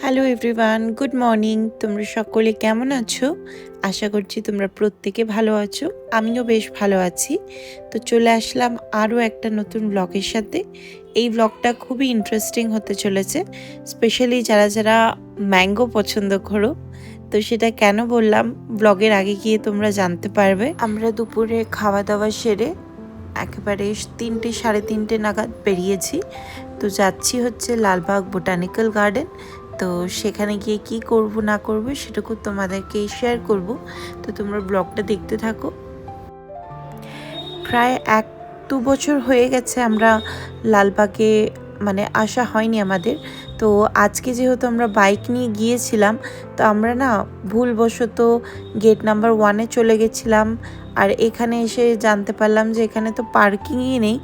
Hello everyone, good morning. তোমরা সকলে কেমন আছো? আশা করছি তোমরা প্রত্যেকে ভালো আছো। আমিও বেশ ভালো আছি। তো চলে আসলাম আরও একটা নতুন ব্লগের সাথে। এই ব্লগটা খুবই ইন্টারেস্টিং হতে চলেছে, স্পেশালি যারা যারা ম্যাঙ্গো পছন্দ করো। তো সেটা কেন বললাম, ব্লগের আগে গিয়ে তোমরা জানতে পারবে। আমরা দুপুরে খাওয়া দাওয়া সেরে একেবারে 3টে সাড়ে 3টে নাগাদ বেরিয়েছি। তো যাচ্ছি হচ্ছে লালবাগ বোটানিক্যাল গার্ডেন। তো সেখানে গিয়ে কি করব না করব সেটুকু তোমাদেরকে শেয়ার করব। তো তোমরা ব্লগটা দেখতে থাকো। প্রায় 1-2 বছর হয়ে গেছে আমরা লালবাগে আসা হয়নি আমাদের। তো আজকে যেহেতু আমরা বাইক নিয়ে গিয়েছিলাম, তো আমরা না ভুলবশত গেট নাম্বার 1-এ চলে গেছিলাম। আর এখানে এসে জানতে পারলাম যে এখানে তো পার্কিংই নেই।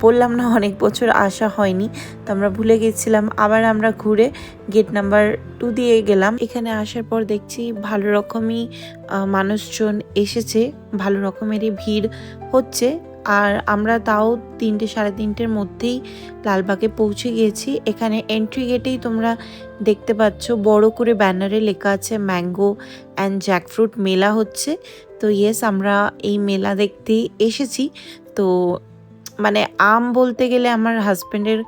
বললাম না অনেক বছর আসা হয়নি, তো আমরা ভুলে গেছিলাম। আবার আমরা ঘুরে গেট নাম্বার 2 দিয়ে গেলাম। এখানে আসার পর দেখছি ভালো রকমই মানুষজন এসেছে, ভালো রকমেরই ভিড় হচ্ছে। আর আমরা তাও 3টে সাড়ে 3টের মধ্যেই লালবাগে পৌঁছে গিয়েছি। এখানে এন্ট্রি গেটেই তোমরা দেখতে পাচ্ছ বড় করে ব্যানারে লেখা আছে ম্যাঙ্গো অ্যান্ড জ্যাকফ্রুট মেলা হচ্ছে। তো ইয়েস, আমরা এই মেলা দেখতেই এসেছি। তো আম বলতে গেলে আমার হাজব্যান্ডের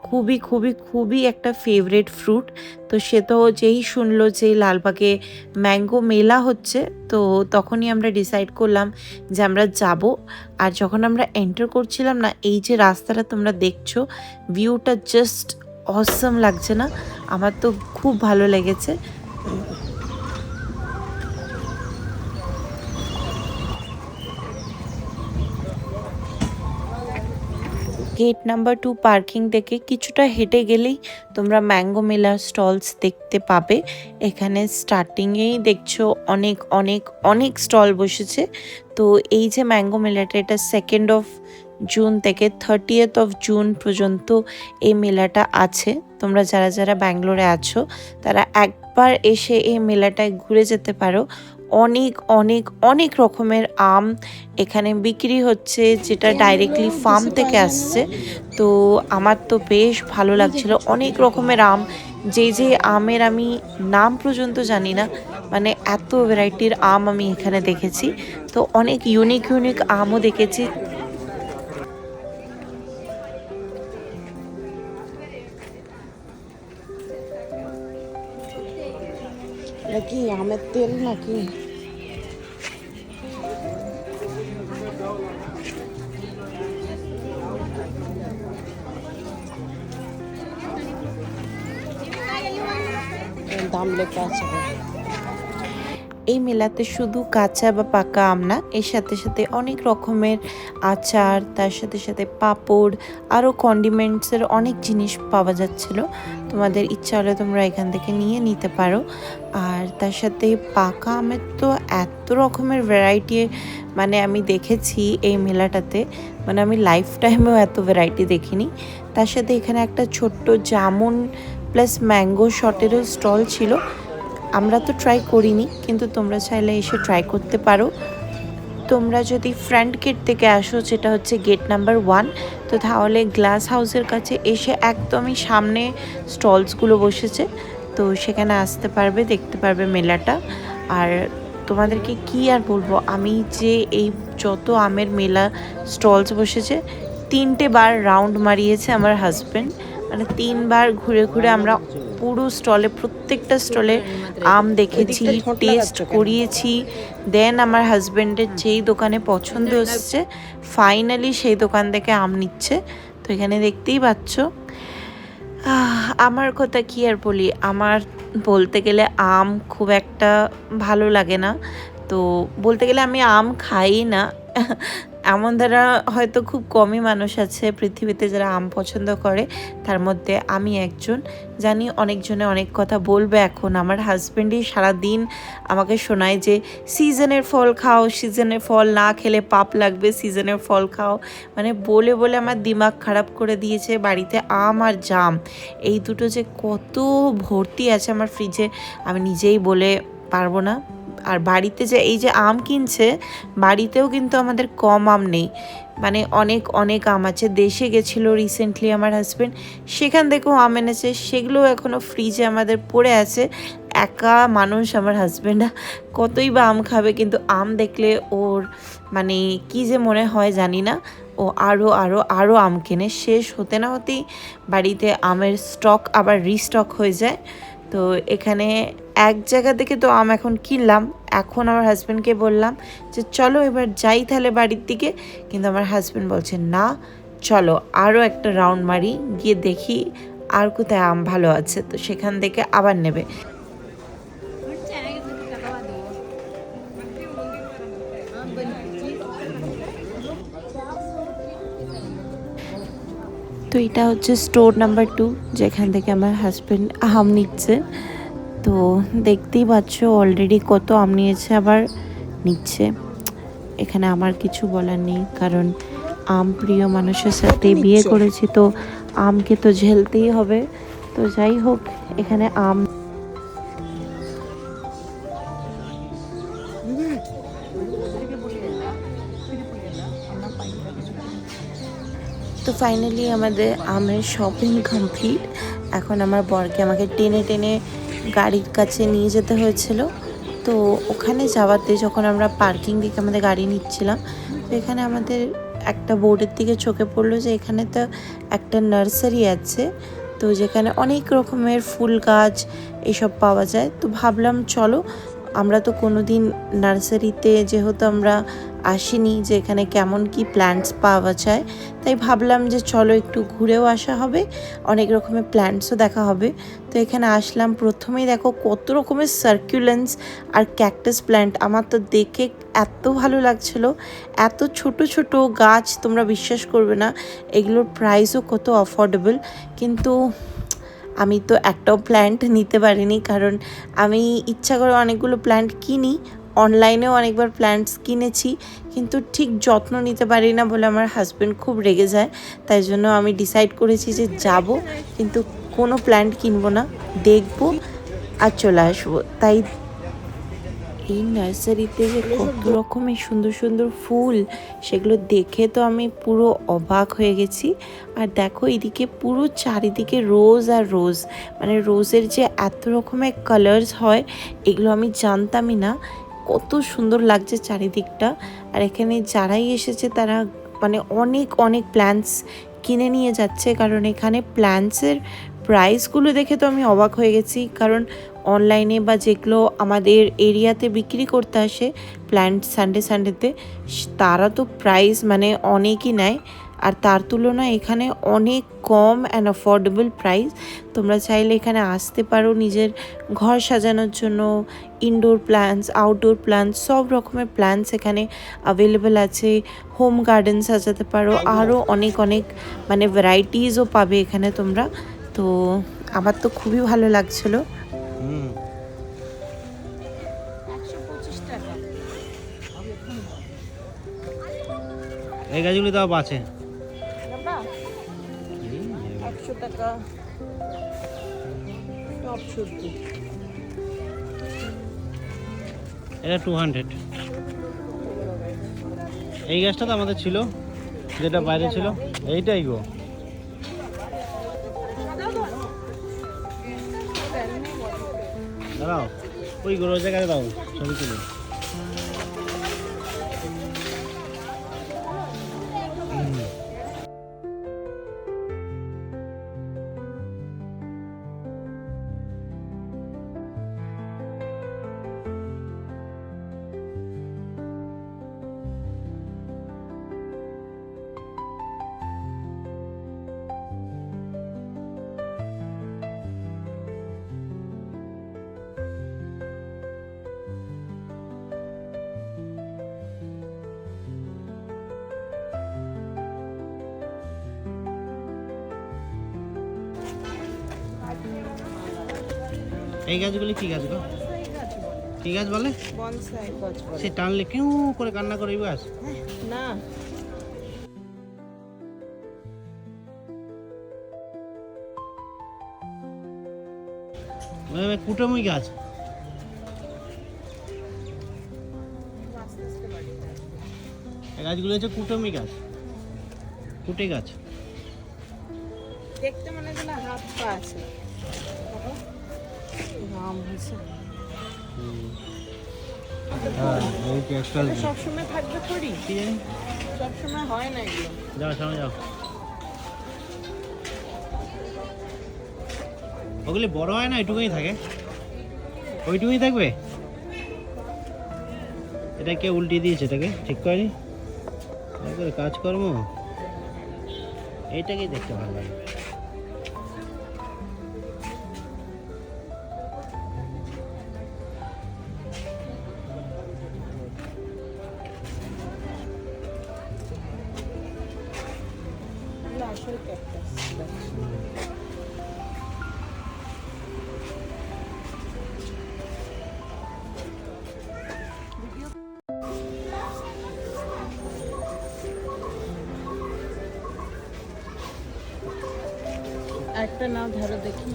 খুবই খুবই খুবই একটা ফেভারেট ফ্রুট। তো সে তো যেই শুনলো যে লালবাগে ম্যাঙ্গো মেলা হচ্ছে, তো তখনই আমরা ডিসাইড করলাম যে আমরা যাব। আর যখন আমরা এন্টার করছিলাম না, এই যে রাস্তাটা তোমরা দেখছো, ভিউটা জাস্ট অসম লাগছে না? আমার তো খুব ভালো লেগেছে। গেট নাম্বার 2 পার্কিং থেকে কিছুটা হেঁটে গেলেই তোমরা ম্যাঙ্গো মেলার স্টলস দেখতে পাবে। এখানে স্টার্টিংয়েই দেখছো অনেক অনেক অনেক স্টল বসেছে। তো এই যে ম্যাঙ্গো মেলাটা, এটা 2nd অফ জুন থেকে 30th অফ জুন পর্যন্ত এই মেলাটা আছে। তোমরা যারা যারা ব্যাঙ্গালোরে আছো তারা একবার এসে এই মেলাটায় ঘুরে যেতে পারো। অনেক অনেক অনেক রকমের আম এখানে বিক্রি হচ্ছে, যেটা ডাইরেক্টলি ফার্ম থেকে আসছে। তো আমার তো বেশ ভালো লাগছিল। অনেক রকমের আম, যে যে আমের আমি নাম পর্যন্ত জানি না, এত ভ্যারাইটির আম আমি এখানে দেখেছি। তো অনেক ইউনিক ইউনিক আমও দেখেছি। নাকি আমের তেল নাকি? দাম লেখা আছে। এই মেলাতে শুধু কাঁচা বা পাকা আম না, এর সাথে সাথে অনেক রকমের আচার, তার সাথে সাথে পাঁপড়, আরও কন্ডিমেন্টসের অনেক জিনিস পাওয়া যাচ্ছিল। তোমাদের ইচ্ছা হলে তোমরা এখান থেকে নিয়ে নিতে পারো। আর তার সাথে পাকা আমের তো এত রকমের ভ্যারাইটি আমি দেখেছি এই মেলাটাতে, আমি লাইফ টাইমেও এত ভ্যারাইটি দেখিনি। তার সাথে এখানে একটা ছোট্ট জামুন প্লাস ম্যাঙ্গো শটেরও স্টল ছিল। আমরা তো ট্রাই করিনি, কিন্তু তোমরা চাইলে এসে ট্রাই করতে পারো। তোমরা যদি ফ্রন্ট গেট থেকে আসো, যেটা হচ্ছে গেট নাম্বার 1, তো তাহলে গ্লাস হাউসের কাছে এসে একদমই সামনে স্টলসগুলো বসেছে। তো সেখানে আসতে পারবে, দেখতে পারবে মেলাটা। আর তোমাদেরকে কি আর বলবো, আমি যে এই যত আমের মেলা স্টলস বসেছে, 3টে বার রাউন্ড মারিয়েছে আমার হাজব্যান্ড। 3বার ঘুরে ঘুরে আমরা পুরো স্টলে, প্রত্যেকটা স্টলে আম দেখেছি, টেস্ট করিয়েছি। দেন আমার হাজব্যান্ডের যেই দোকানে পছন্দ হচ্ছে, ফাইনালি সেই দোকান থেকে আম নিচ্ছে। তো এখানে দেখতেই পাচ্ছ। আমার কথা কি আর বলি, আমার বলতে গেলে আম খুব একটা ভালো লাগে না। তো বলতে গেলে আমি আম খাই না। এমন দ্বারা হয়তো খুব কমই মানুষ আছে পৃথিবীতে যারা আম পছন্দ করে, তার মধ্যে আমি একজন। জানি অনেকজনে অনেক কথা বলবে এখন। আমার হাজব্যান্ডই সারাদিন আমাকে শোনায় যে সিজনের ফল খাও, সিজনের ফল না খেলে পাপ লাগবে, সিজনের ফল খাও। বলে বলে আমার দিমাগ খারাপ করে দিয়েছে। বাড়িতে আম আর জাম, এই দুটো যে কত ভর্তি আছে আমার ফ্রিজে, আমি নিজেই বলে পারবো না। আর বাড়িতে যে এই যে আম কিনছে, বাড়িতেও কিন্তু আমাদের কম আম নেই। মানে অনেক অনেক আম আছে। দেশে গেছিলো রিসেন্টলি আমার হাজব্যান্ড, সেখান থেকেও আম এনেছে, সেগুলো এখনও ফ্রিজে আমাদের পড়ে আছে। একা মানুষ আমার হাজব্যান্ড, কতই বা আম খাবে, কিন্তু আম দেখলে ওর মানে কি যে মনে হয় জানি না, ও আরও আরও আরও আম কেনে। শেষ হতে না হতেই বাড়িতে আমের স্টক আবার রিস্টক হয়ে যায়। তো এখানে এক জায়গা থেকে তো আম এখন কিনলাম, এখন আমার হাজব্যান্ডকে বললাম যে চলো এবার যাই তাহলে বাড়ির দিকে, কিন্তু আমার হাজব্যান্ড বলছে না, চলো আরও একটা রাউন্ড মারি, গিয়ে দেখি আর কোথায় আম ভালো আছে, তো সেখান থেকে আবার নেবে। তো এটা হচ্ছে স্টোর নাম্বার 2, যেখান থেকে আমার হাজব্যান্ড আম নিচ্ছে। তো দেখতেই পাচ্ছ অলরেডি কত আম নিয়েছে, আবার নিচ্ছে। এখানে আমার কিছু বলার নেই, কারণ আম প্রিয় মানুষের সাথে বিয়ে করেছি, তো আমকে তো ঝেলতেই হবে। তো যাই হোক, এখানে আম তো ফাইনালি আমাদের আমের শপিং কমপ্লিট। এখন আমার বরকে আমাকে টেনে টেনে গাড়ির কাছে নিয়ে যেতে হয়েছিল। তো ওখানে যাওয়াতে যখন আমরা পার্কিং দিকে আমাদের গাড়ি নিচ্ছিলাম, তো এখানে আমাদের একটা বোর্ডের দিকে চোখে পড়লো যে এখানে তো একটা নার্সারি আছে, তো যেখানে অনেক রকমের ফুল গাছ এসব পাওয়া যায়। তো ভাবলাম চলো, আমরা তো কোনো দিন নার্সারিতে যেহেতু আমরা আসিনি যে এখানে কেমন কি প্ল্যান্টস পাওয়া যায়, তাই ভাবলাম যে চলো একটু ঘুরেও আসা হবে, অনেক রকমের প্ল্যান্টসও দেখা হবে। তো এখানে আসলাম, প্রথমেই দেখো কত রকমের সার্কুলেন্স আর ক্যাকটাস প্ল্যান্ট, আমার তো দেখে এত ভালো লাগছিল। এত ছোট ছোট গাছ, তোমরা বিশ্বাস করবে না এগুলোর প্রাইসও কত অ্যাফোর্ডেবল। কিন্তু আমি তো একটাও প্ল্যান্ট নিতে পারিনি, কারণ আমি ইচ্ছা করে অনেকগুলো প্ল্যান্ট কিনি, অনলাইনেও অনেকবার প্ল্যান্টস কিনেছি, কিন্তু ঠিক যত্ন নিতে পারি না বলে আমার হাজব্যান্ড খুব রেগে যায়। তাই জন্য আমি ডিসাইড করেছি যে যাব, কিন্তু কোনো প্ল্যান্ট কিনবো না, দেখবো আর চলে আসবো। তাই এই নার্সারিতে যে কত রকমের সুন্দর সুন্দর ফুল, সেগুলো দেখে তো আমি পুরো অবাক হয়ে গেছি। আর দেখো এদিকে পুরো চারিদিকে রোজ আর রোজ, মানে রোজের যে এত রকমের কালার্স হয় এগুলো আমি জানতামই না। কত সুন্দর লাগছে চারিদিকটা। আর এখানে যারাই এসেছে তারা মানে অনেক অনেক প্ল্যান্টস কিনে নিয়ে যাচ্ছে, কারণ এখানে প্ল্যান্টসের প্রাইসগুলো দেখে তো আমি অবাক হয়ে গেছি। কারণ অনলাইনে বা যেগুলো আমাদের এরিয়াতে বিক্রি করতে আসে প্ল্যান্ট সানডেতে, তারা তো প্রাইস মানে অনেকই নেয়, আর তার তুলনায় এখানে অনেক কম অ্যান্ড অ্যাফোর্ডেবল প্রাইস। তোমরা চাইলে এখানে আসতে পারো নিজের ঘর সাজানোর জন্য, ইনডোর প্ল্যান্টস, আউটডোর প্ল্যান্টস, সব রকমের প্ল্যান্টস এখানে অ্যাভেলেবেল আছে। হোম গার্ডেন সাজাতে পারো, আরও অনেক অনেক মানে ভ্যারাইটিসও পাবে এখানে তোমরা। তো আমার তো খুবই ভালো লাগছিলো। এই গাছগুলি তাও বাঁচে 100 টাকা টপ সবজি। এটা 200। এই গাছটা তো আমাদের ছিল, যেটা বাইরে ছিল, এইটাই গো। দাঁড়াও, ওই গরু জায়গায় দাও, ছবি তুলে। এই গাছগুলি কি গাছ গো? কি গাছ বলে? বনসাই গাছ বলে। সে টানলে কেউ করে কান্না করে এই গাছ? না, কুটমই গাছ। এই গাছগুলো হচ্ছে কুটমি গাছ। কুটে গাছ। দেখতে মনে হয় যেন হাত পা আছে। দেখো, আম হয়েছে। হ্যাঁ, এই ক্যাকটাস। এটা সবসময় থাকবে থরি, কি জানি, সবসময় হয় না এগুলো। যাও সামনে যাও। ওগুলি বড় হয় না, এটুকুই থাকে, ওইটুকুই থাকবে। এটা কে উল্টে দিয়েছে, এটাকে ঠিক করেনি, কাজকর্ম। এইটাকেই দেখতে ভালো লাগে। এগুলো আসল ক্যাকটাস। একটা নাও ধরো দেখি।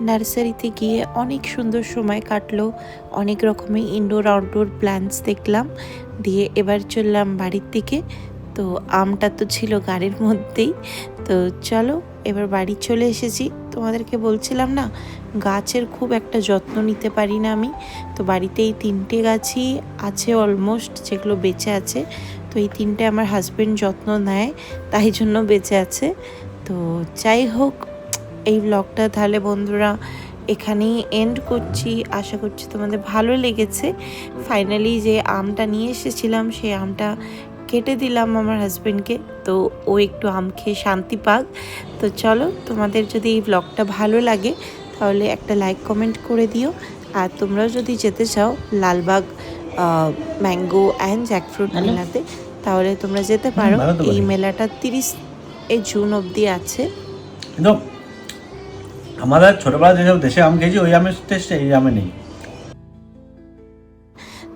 নার্সারিতে গিয়ে অনেক সুন্দর সময় কাটলো, অনেক রকমের ইনডোর আউটডোর প্ল্যান্টস দেখলাম, দিয়ে এবার চললাম বাড়ির দিকে। তো আমটা তো ছিল গাড়ির মধ্যেই, তো চলো এবার বাড়ি চলে এসেছি। তোমাদেরকে বলছিলাম না, গাছের খুব একটা যত্ন নিতে পারি না আমি। তো বাড়িতে এই 3টে গাছই আছে অলমোস্ট, যেগুলো বেঁচে আছে। তো এই 3টে আমার হাজব্যান্ড যত্ন নেয়, তাই জন্য বেঁচে আছে। তো যাই হোক, এই ব্লগটা তাহলে বন্ধুরা এখানেই এন্ড করছি। আশা করছি তোমাদের ভালো লেগেছে। ফাইনালি যে আমটা নিয়ে এসেছিলাম, সেই আমটা কেটে দিলাম আমার হাজব্যান্ডকে, তো ও একটু আম খেয়ে শান্তি পাক। তো চলো, তোমাদের যদি এই ব্লগটা ভালো লাগে তাহলে একটা লাইক কমেন্ট করে দিও। আর তোমরাও যদি যেতে চাও লালবাগ ম্যাঙ্গো অ্যান্ড জ্যাকফ্রুট মেলাতে, তাহলে তোমরা যেতে পারো। এই মেলাটা 30 জুন অবধি আছে। কিন্তু আমাদের ছোটবেলা যেসব দেশে আম খেয়েছি, ওই আমের টেস্ট এই আমে নেই।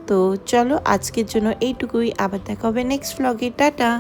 তো চলো আজকের জন্য এইটুকুই, আবার দেখা হবে নেক্সট ব্লগে। টাটা।